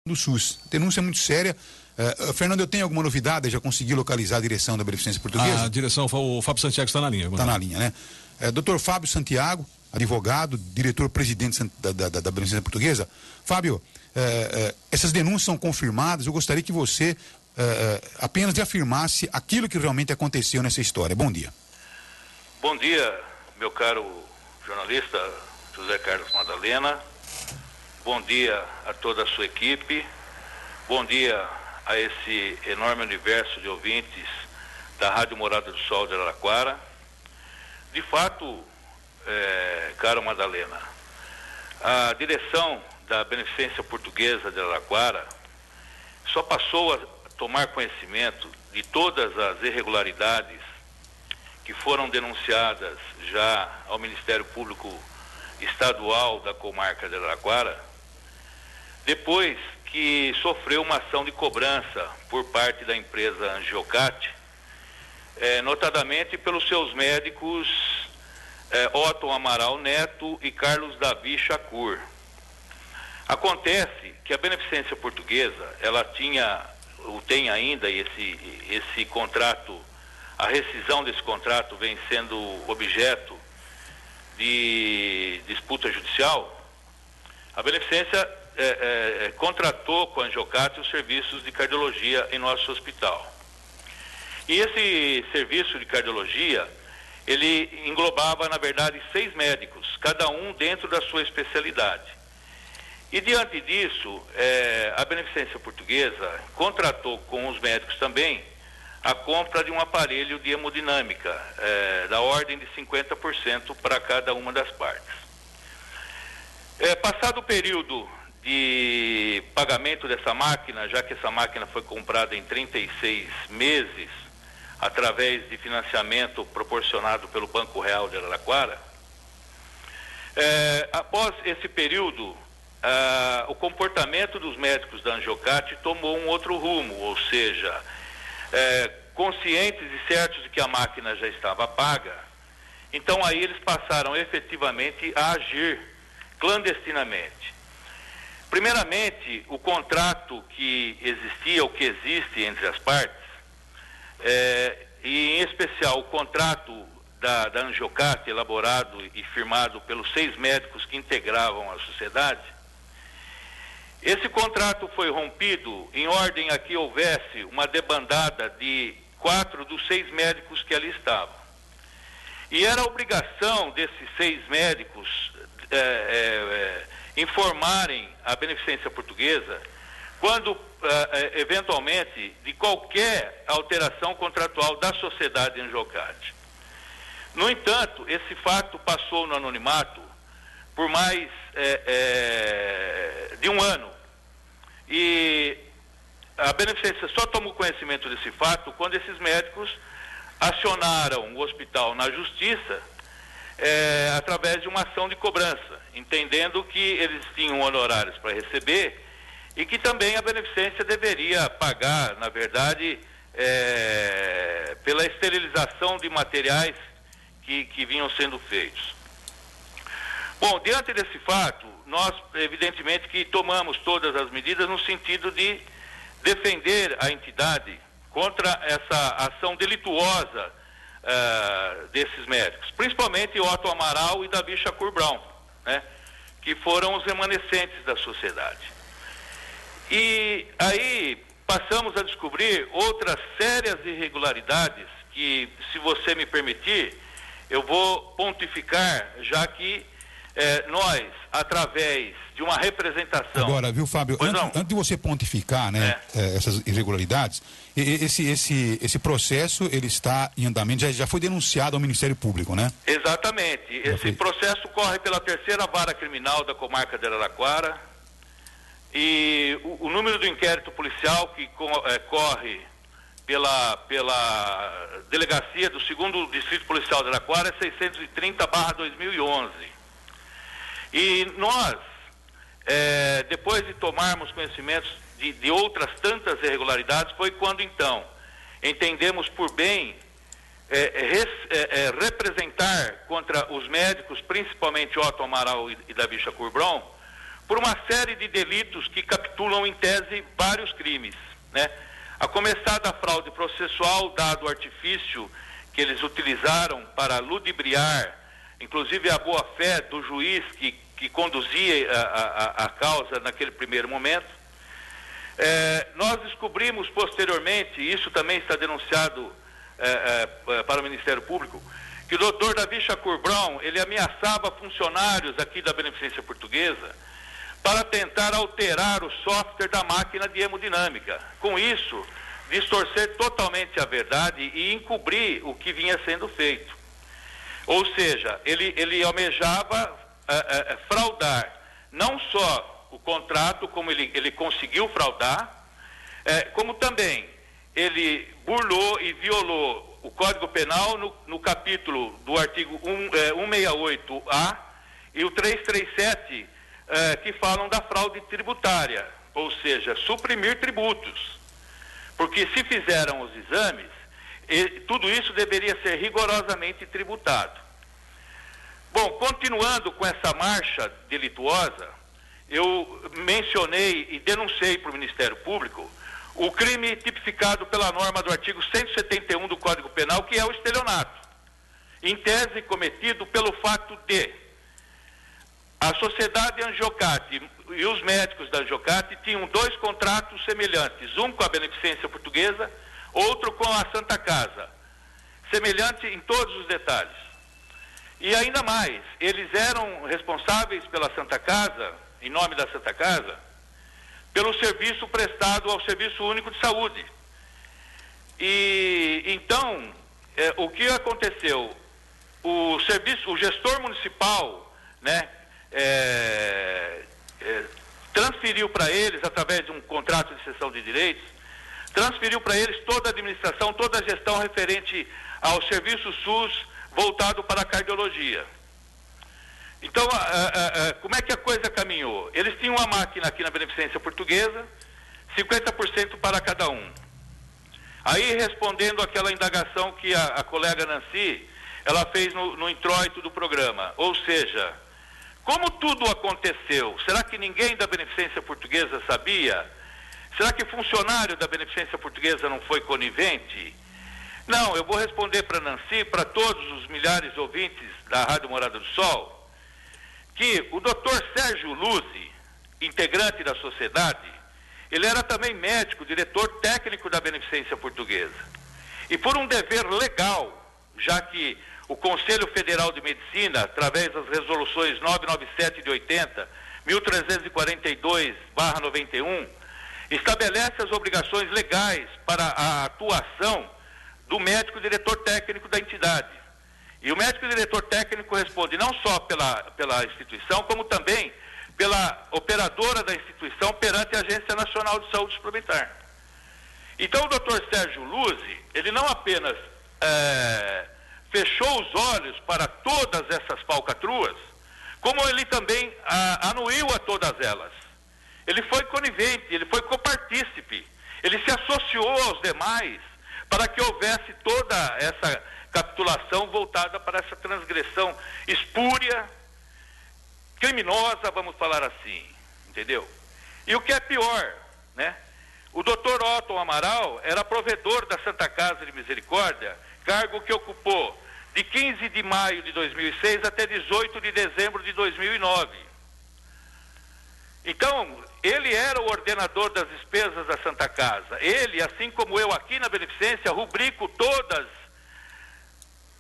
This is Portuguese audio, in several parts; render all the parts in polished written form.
do SUS. Denúncia muito séria. Fernando, eu tenho alguma novidade? Já consegui localizar a direção da Beneficência Portuguesa? A direção, o Fábio Santiago está na linha. Está na linha, né? Doutor Fábio Santiago, advogado, diretor-presidente da Beneficência Portuguesa. Fábio, essas denúncias são confirmadas. Eu gostaria que você apenas afirmasse aquilo que realmente aconteceu nessa história. Bom dia. Bom dia, meu caro jornalista José Carlos Madalena. Bom dia a toda a sua equipe. Bom dia a esse enorme universo de ouvintes da Rádio Morada do Sol de Araraquara. De fato, caro Madalena, a direção da Beneficência Portuguesa de Araraquara só passou a tomar conhecimento de todas as irregularidades que foram denunciadas já ao Ministério Público Estadual da comarca de Araraquara, depois que sofreu uma ação de cobrança por parte da empresa Angiocate, notadamente pelos seus médicos Otton Amaral Neto e Carlos Davi Chacur. Acontece que a Beneficência Portuguesa, ela tem ainda esse contrato, a rescisão desse contrato vem sendo objeto de disputa judicial. A Beneficência contratou com a Angiocate os serviços de cardiologia em nosso hospital. E esse serviço de cardiologia, ele englobava, na verdade, 6 médicos, cada um dentro da sua especialidade. E diante disso, a Beneficência Portuguesa contratou com os médicos também a compra de um aparelho de hemodinâmica, da ordem de 50% para cada uma das partes. Passado o período de pagamento dessa máquina, já que essa máquina foi comprada em 36 meses, através de financiamento proporcionado pelo Banco Real de Araraquara, após esse período, o comportamento dos médicos da Angiocate tomou um outro rumo, ou seja, conscientes e certos de que a máquina já estava paga, então aí eles passaram efetivamente a agir clandestinamente. Primeiramente, o contrato que existia, ou que existe entre as partes, e em especial o contrato da Angiocate, elaborado e firmado pelos 6 médicos que integravam a sociedade, esse contrato foi rompido em ordem a que houvesse uma debandada de 4 dos 6 médicos que ali estavam. E era obrigação desses 6 médicos informarem a Beneficência Portuguesa quando, eventualmente, de qualquer alteração contratual da sociedade Angiocate. No entanto, esse fato passou no anonimato por mais de um ano. E a Beneficência só tomou conhecimento desse fato quando esses médicos acionaram o hospital na justiça através de uma ação de cobrança, entendendo que eles tinham honorários para receber e que também a Beneficência deveria pagar, na verdade, pela esterilização de materiais que vinham sendo feitos. Bom, diante desse fato, nós evidentemente que tomamos todas as medidas no sentido de defender a entidade contra essa ação delituosa desses médicos, principalmente Otton Amaral e Davi Chacur Brown, né, que foram os remanescentes da sociedade. E aí passamos a descobrir outras sérias irregularidades que, se você me permitir, eu vou pontificar, já que nós, através de uma representação... Agora, viu, Fábio, antes de você pontificar, né, essas irregularidades, esse processo, ele está em andamento, já foi denunciado ao Ministério Público, né? Exatamente. Esse processo corre pela 3ª Vara Criminal da comarca de Araraquara, e o número do inquérito policial que corre pela delegacia do 2º Distrito Policial de Araraquara é 630/2011. E nós, depois de tomarmos conhecimentos de outras tantas irregularidades, foi quando então entendemos por bem representar contra os médicos, principalmente Otton Amaral e Davi Chacur Brown, por uma série de delitos que capitulam em tese vários crimes, né? A começar da fraude processual, dado o artifício que eles utilizaram para ludibriar, inclusive a boa-fé do juiz que conduzia a causa naquele primeiro momento. Nós descobrimos posteriormente, isso também está denunciado para o Ministério Público, que o doutor Davi Chacur Brown, ele ameaçava funcionários aqui da Beneficência Portuguesa para tentar alterar o software da máquina de hemodinâmica. Com isso, distorcer totalmente a verdade e encobrir o que vinha sendo feito. Ou seja, ele almejava fraudar não só o contrato, como ele conseguiu fraudar, como também ele burlou e violou o Código Penal no capítulo do artigo 168A e o 337, que falam da fraude tributária, ou seja, suprimir tributos. Porque se fizeram os exames, tudo isso deveria ser rigorosamente tributado. Bom, continuando com essa marcha delituosa, eu mencionei e denunciei para o Ministério Público o crime tipificado pela norma do artigo 171 do Código Penal, que é o estelionato, em tese cometido pelo fato de a sociedade Angiocate e os médicos da Angiocate tinham dois contratos semelhantes, um com a Beneficência Portuguesa, outro com a Santa Casa, semelhante em todos os detalhes. E ainda mais, eles eram responsáveis pela Santa Casa, em nome da Santa Casa, pelo serviço prestado ao Serviço Único de Saúde. E então, o que aconteceu? O gestor municipal, né, transferiu para eles, através de um contrato de cessão de direitos, transferiu para eles toda a administração, toda a gestão referente ao serviço SUS voltado para a cardiologia. Então, como é que a coisa caminhou? Eles tinham uma máquina aqui na Beneficência Portuguesa, 50% para cada um. Aí, respondendo àquela indagação que a colega Nancy, ela fez no introito do programa, ou seja, como tudo aconteceu? Será que ninguém da Beneficência Portuguesa sabia? Será que funcionário da Beneficência Portuguesa não foi conivente? Não, eu vou responder para Nancy, para todos os milhares de ouvintes da Rádio Morada do Sol, que o doutor Sérgio Luzzi, integrante da sociedade, ele era também médico, diretor técnico da Beneficência Portuguesa. E por um dever legal, já que o Conselho Federal de Medicina, através das resoluções 997 de 80, 1342/91, estabelece as obrigações legais para a atuação do médico diretor técnico da entidade. E o médico diretor técnico responde não só pela instituição, como também pela operadora da instituição perante a Agência Nacional de Saúde Suplementar. Então o doutor Sérgio Luzzi, ele não apenas fechou os olhos para todas essas falcatruas, como ele também anuiu a todas elas. Ele foi conivente, ele foi copartícipe, ele se associou aos demais para que houvesse toda essa capitulação voltada para essa transgressão espúria, criminosa, vamos falar assim, entendeu? E o que é pior, né? O doutor Otton Amaral era provedor da Santa Casa de Misericórdia, cargo que ocupou de 15 de maio de 2006 até 18 de dezembro de 2009. Então, ele era o ordenador das despesas da Santa Casa. Ele, assim como eu aqui na Beneficência, rubrico todas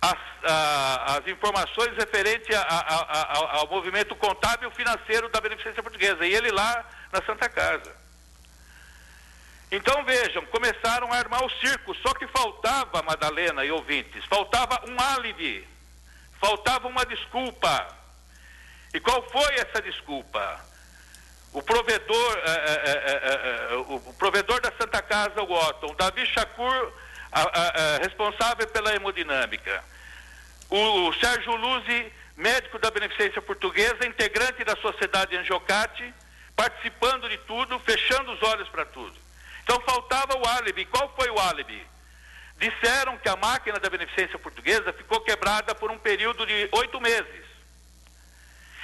as informações referentes ao movimento contábil financeiro da Beneficência Portuguesa. E ele lá na Santa Casa. Então, vejam, começaram a armar o circo, só que faltava, Madalena e ouvintes, faltava um álibi, faltava uma desculpa. E qual foi essa desculpa? O provedor da Santa Casa, o Otton, Davi Chacur, responsável pela hemodinâmica, o Sérgio Luzzi, médico da Beneficência Portuguesa, integrante da Sociedade Angiocate, participando de tudo, fechando os olhos para tudo. Então faltava o álibi. Qual foi o álibi? Disseram que a máquina da Beneficência Portuguesa ficou quebrada por um período de 8 meses.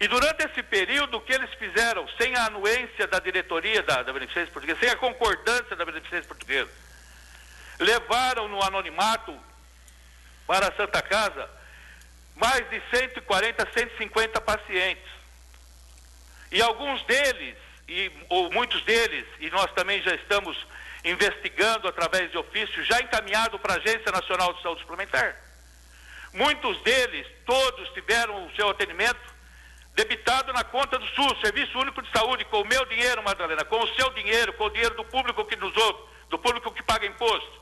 E durante esse período, o que eles fizeram, sem a anuência da diretoria da Beneficência Portuguesa, sem a concordância da Beneficência Portuguesa, levaram no anonimato para a Santa Casa mais de 140, 150 pacientes. E alguns deles, ou muitos deles, e nós também já estamos investigando através de ofício, já encaminhado para a Agência Nacional de Saúde Suplementar. Muitos deles, todos tiveram o seu atendimento debitado na conta do SUS, Serviço Único de Saúde, com o meu dinheiro, Madalena, com o seu dinheiro, com o dinheiro do público que nos ouve, do público que paga imposto.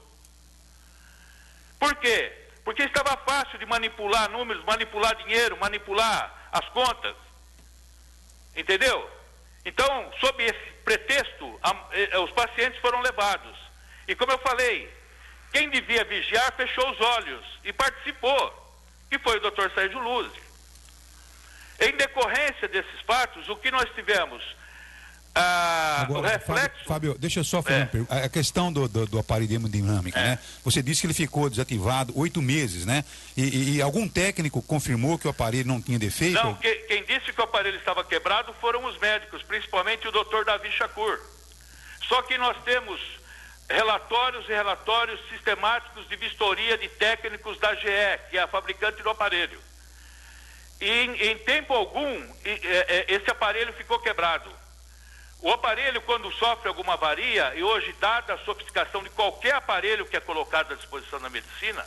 Por quê? Porque estava fácil de manipular números, manipular dinheiro, manipular as contas. Entendeu? Então, sob esse pretexto, os pacientes foram levados. E como eu falei, quem devia vigiar fechou os olhos e participou, que foi o Dr. Sérgio Luzzi. Em decorrência desses fatos, o que nós tivemos? Agora, o reflexo... Fábio, deixa eu só fazer uma pergunta. A questão do aparelho hemodinâmico, né? Você disse que ele ficou desativado 8 meses, né? E algum técnico confirmou que o aparelho não tinha defeito? Não, quem disse que o aparelho estava quebrado foram os médicos, principalmente o Dr. Davi Shakur. Só que nós temos relatórios e relatórios sistemáticos de vistoria de técnicos da GE, que é a fabricante do aparelho. E em tempo algum, esse aparelho ficou quebrado. O aparelho, quando sofre alguma avaria, e hoje, dada a sofisticação de qualquer aparelho que é colocado à disposição da medicina,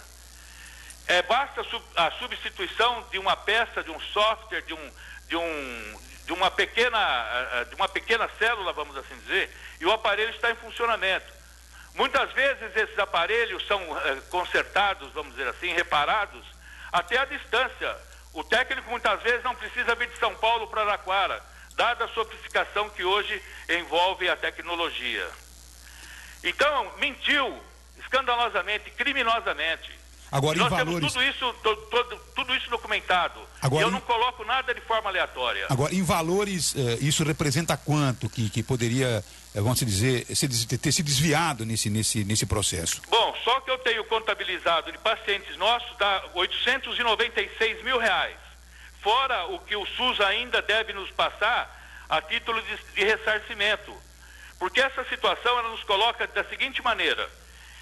basta a substituição de uma peça, de um software, de uma pequena célula, vamos assim dizer, e o aparelho está em funcionamento. Muitas vezes esses aparelhos são consertados, vamos dizer assim, reparados, até à distância. O técnico muitas vezes não precisa vir de São Paulo para Araraquara, dada a sofisticação que hoje envolve a tecnologia. Então, mentiu escandalosamente, criminosamente. Agora, nós em valores... temos tudo isso documentado. Agora, e eu não coloco nada de forma aleatória. Agora, em valores, isso representa quanto que poderia, vamos dizer, ter se desviado nesse processo? Bom, só que eu tenho contabilizado de pacientes nossos dá R$896 mil. Fora o que o SUS ainda deve nos passar a título de ressarcimento. Porque essa situação, ela nos coloca da seguinte maneira: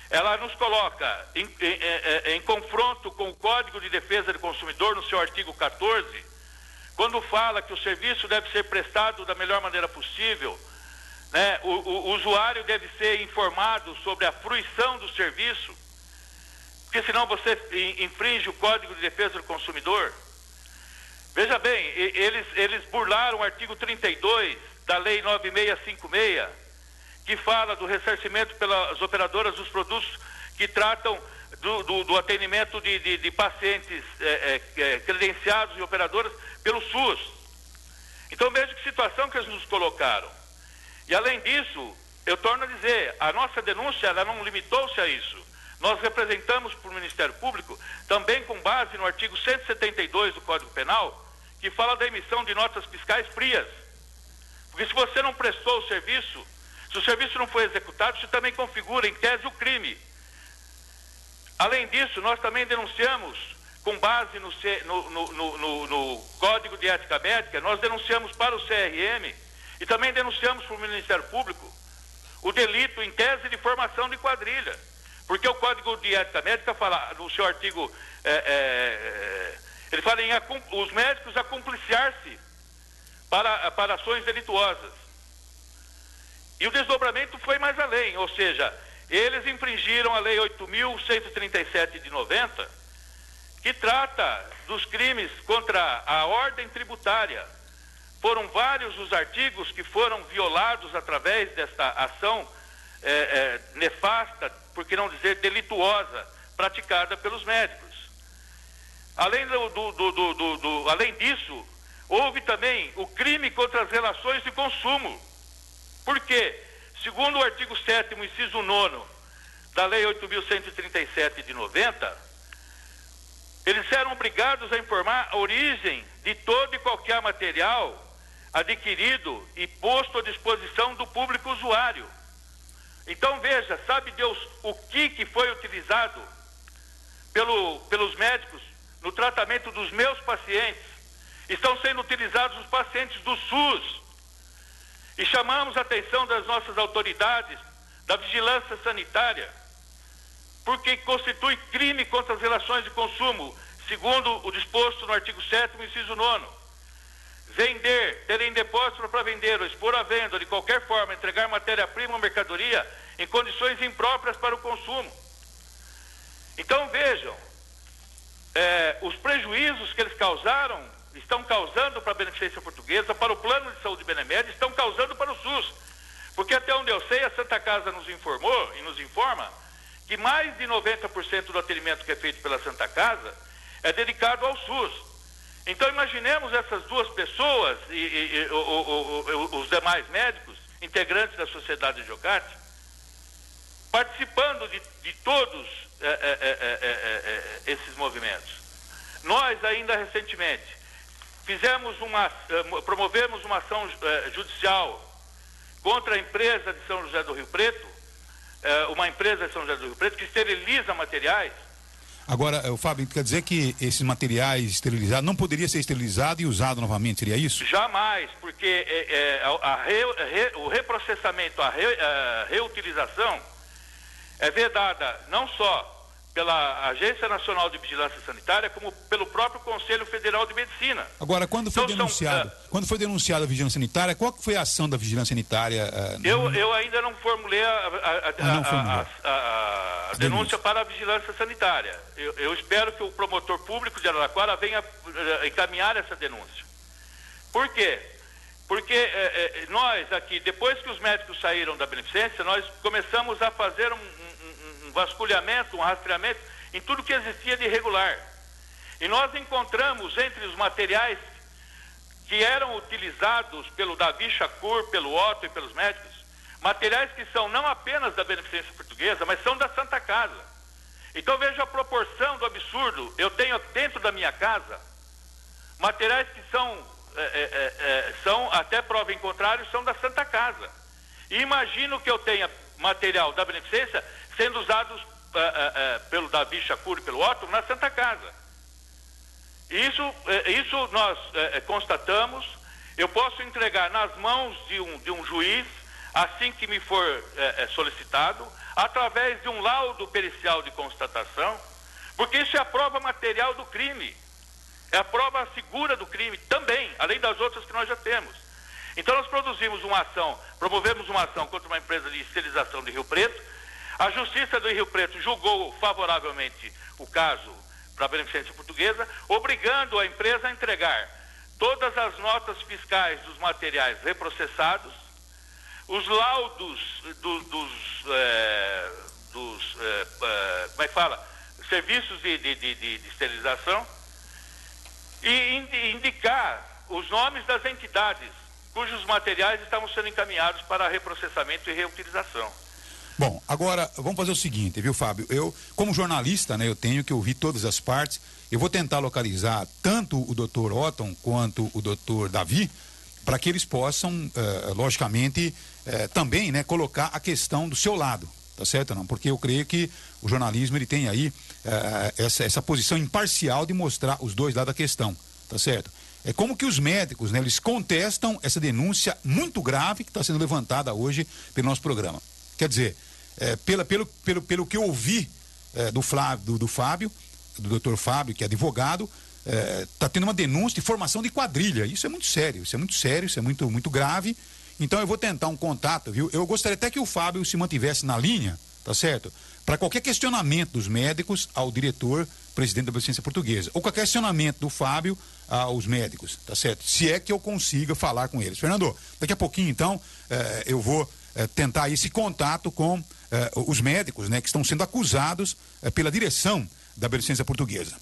ela nos coloca em confronto com o Código de Defesa do Consumidor, no seu artigo 14, quando fala que o serviço deve ser prestado da melhor maneira possível, né? O usuário deve ser informado sobre a fruição do serviço, porque senão você infringe o Código de Defesa do Consumidor. Veja bem, eles burlaram o artigo 32 da Lei 9656, que fala do ressarcimento pelas operadoras dos produtos que tratam do atendimento de pacientes credenciados e operadoras pelo SUS. Então veja que situação que eles nos colocaram. E além disso, eu torno a dizer, a nossa denúncia, ela não limitou-se a isso. Nós representamos para o Ministério Público, também com base no artigo 172 do Código Penal, que fala da emissão de notas fiscais frias. Porque se você não prestou o serviço, se o serviço não foi executado, isso também configura, em tese, o crime. Além disso, nós também denunciamos, com base no Código de Ética Médica, nós denunciamos para o CRM e também denunciamos para o Ministério Público o delito, em tese, de formação de quadrilha. Porque o Código de Ética Médica fala, no seu artigo, ele fala em os médicos acumpliciar-se para ações delituosas. E o desdobramento foi mais além, ou seja, eles infringiram a Lei 8.137 de 90, que trata dos crimes contra a ordem tributária. Foram vários os artigos que foram violados através desta ação nefasta, por que não dizer delituosa, praticada pelos médicos. Além disso, houve também o crime contra as relações de consumo. Por quê? Segundo o artigo 7º, inciso 9 da Lei 8.137 de 90, eles eram obrigados a informar a origem de todo e qualquer material adquirido e posto à disposição do público usuário. Então veja, sabe Deus o que foi utilizado pelos médicos no tratamento dos meus pacientes estão sendo utilizados os pacientes do SUS. E chamamos a atenção das nossas autoridades, da vigilância sanitária, porque constitui crime contra as relações de consumo, segundo o disposto no artigo 7º, inciso 9º. Vender, ter em depósito para vender ou expor à venda, ou de qualquer forma, entregar matéria-prima ou mercadoria em condições impróprias para o consumo. Então, vejam, os prejuízos que eles estão causando para a Beneficência Portuguesa, para o Plano de Saúde Benemed, estão causando para o SUS. Porque até onde eu sei, a Santa Casa nos informou e nos informa que mais de 90% do atendimento que é feito pela Santa Casa é dedicado ao SUS. Então imaginemos essas duas pessoas e os demais médicos, integrantes da Sociedade Jocate, participando de todos esses movimentos. Nós ainda recentemente promovemos uma ação judicial contra a empresa de São José do Rio Preto, uma empresa de São José do Rio Preto que esteriliza materiais. Agora, Fábio, quer dizer que esses materiais esterilizados não poderiam ser esterilizados e usados novamente, seria isso? Jamais, porque o reprocessamento, a reutilização é vedada não só pela Agência Nacional de Vigilância Sanitária, como pelo próprio Conselho Federal de Medicina. Agora, quando foi denunciada a Vigilância Sanitária, qual que foi a ação da Vigilância Sanitária? Eu ainda não formulei a denúncia para a Vigilância Sanitária. Eu espero que o promotor público de Araraquara venha encaminhar essa denúncia. Por quê? Porque nós aqui, depois que os médicos saíram da Beneficência, nós começamos a fazer um vasculhamento, um rastreamento em tudo que existia de irregular. E nós encontramos entre os materiais que eram utilizados pelo Davi Chacur, pelo Otto e pelos médicos, materiais que são não apenas da Beneficência Portuguesa, mas são da Santa Casa. Então veja a proporção do absurdo. Eu tenho dentro da minha casa materiais que são até prova em contrário, são da Santa Casa. E imagino que eu tenha material da Beneficência sendo usados pelo Davi Chacur e pelo Otto na Santa Casa. Isso nós constatamos. Eu posso entregar nas mãos de um juiz, assim que me for solicitado, através de um laudo pericial de constatação, porque isso é a prova material do crime. É a prova segura do crime também, além das outras que nós já temos. Então nós promovemos uma ação contra uma empresa de esterilização de Rio Preto. A Justiça do Rio Preto julgou favoravelmente o caso para a Beneficência Portuguesa, obrigando a empresa a entregar todas as notas fiscais dos materiais reprocessados, os laudos serviços de esterilização, e indicar os nomes das entidades cujos materiais estavam sendo encaminhados para reprocessamento e reutilização. Bom, agora vamos fazer o seguinte, viu, Fábio? Eu, como jornalista, né, eu tenho que ouvir todas as partes. Eu vou tentar localizar tanto o Dr. Otton quanto o Dr. Davi, para que eles possam, logicamente, também, né, colocar a questão do seu lado, tá certo ou não? Porque eu creio que o jornalismo ele tem aí essa posição imparcial de mostrar os dois lados da questão, tá certo? É como que os médicos, né, eles contestam essa denúncia muito grave que está sendo levantada hoje pelo nosso programa. Quer dizer, pelo que eu ouvi do Fábio, do Dr. Fábio, que é advogado, está tendo uma denúncia de formação de quadrilha. Isso é muito sério, isso é muito grave. Então eu vou tentar um contato, viu? Eu gostaria até que o Fábio se mantivesse na linha, tá certo? Para qualquer questionamento dos médicos ao diretor, presidente da Beneficência Portuguesa, ou qualquer questionamento do Fábio aos médicos, tá certo? Se é que eu consiga falar com eles. Fernando, daqui a pouquinho, então, eu vou tentar esse contato com os médicos, né, que estão sendo acusados pela direção da Beneficência Portuguesa.